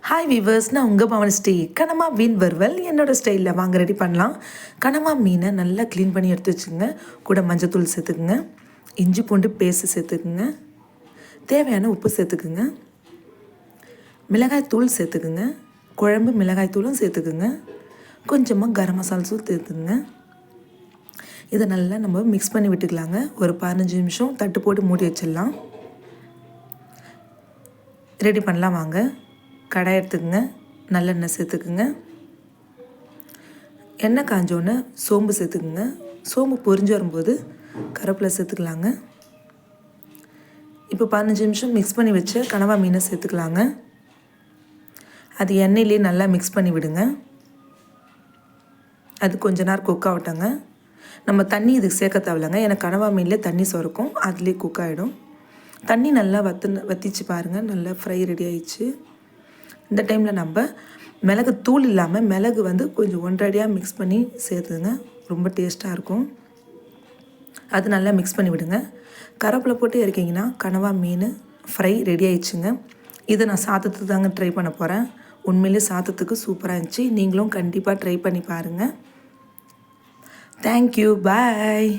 Hi viewers, நான் உங்கள் Pawan stay. கனமா மீன் வறுவல் என்னோடய ஸ்டைலில் வாங்க ரெடி பண்ணலாம். கனமா மீனை நல்லா க்ளீன் பண்ணி எடுத்து வச்சுக்கோங்க. கூட மஞ்சத்தூள் சேர்த்துக்குங்க, இஞ்சி பூண்டு பேஸ்ட்டு சேர்த்துக்குங்க, தேவையான உப்பு சேர்த்துக்குங்க, மிளகாய் தூள் சேர்த்துக்குங்க, குழம்பு மிளகாய் தூளும் சேர்த்துக்குங்க, கொஞ்சமாக கரம் மசாலா தூள் சேர்த்துக்குங்க. இதை நல்லா நம்ம மிக்ஸ் பண்ணி விட்டுக்கலாங்க. ஒரு 15 நிமிஷம் தட்டு போட்டு மூடி வச்சிடலாம். ரெடி பண்ணலாம் வாங்க. கடாய் எடுத்துக்குங்க, நல்லெண்ணெய் சேர்த்துக்குங்க. எண்ணெய் காஞ்சோன்னே சோம்பு சேர்த்துக்குங்க. சோம்பு பொரிஞ்சு வரும்போது கருவேப்பிலை சேர்த்துக்கலாங்க. இப்போ 15 நிமிஷம் மிக்ஸ் பண்ணி வச்ச கனவா மீனை சேர்த்துக்கலாங்க. அது எண்ணெயிலே நல்லா மிக்ஸ் பண்ணி விடுங்க. அது கொஞ்ச நேரம் குக் ஆகட்டங்க. நம்ம தண்ணி இதுக்கு சேர்க்க தேவையில்லைங்க, ஏன்னா கனவா மீனில் தண்ணி சுரக்கும், அதுலேயே குக் ஆகிடும். தண்ணி நல்லா வற்றிச்சு பாருங்கள். நல்லா ஃப்ரை ரெடி ஆயிடுச்சு. இந்த டைமில் நம்ம மிளகு தூள் இல்லாமல் மிளகு கொஞ்சம் ஒன்றடியாக மிக்ஸ் பண்ணி சேர்த்துங்க, ரொம்ப டேஸ்ட்டாக இருக்கும். அது நல்லா மிக்ஸ் பண்ணி விடுங்க. கருவேப்பிலை போட்டு இறக்கிங்கன்னா கனவா மீன் ஃப்ரை ரெடி ஆயிடுச்சுங்க. இதை நான் சாதத்துக்கு தாங்க ட்ரை பண்ண போகிறேன். உண்மையிலே சாதத்துக்கு சூப்பராக இருந்துச்சு. நீங்களும் கண்டிப்பாக ட்ரை பண்ணி பாருங்கள். தேங்க்யூ, பாய்.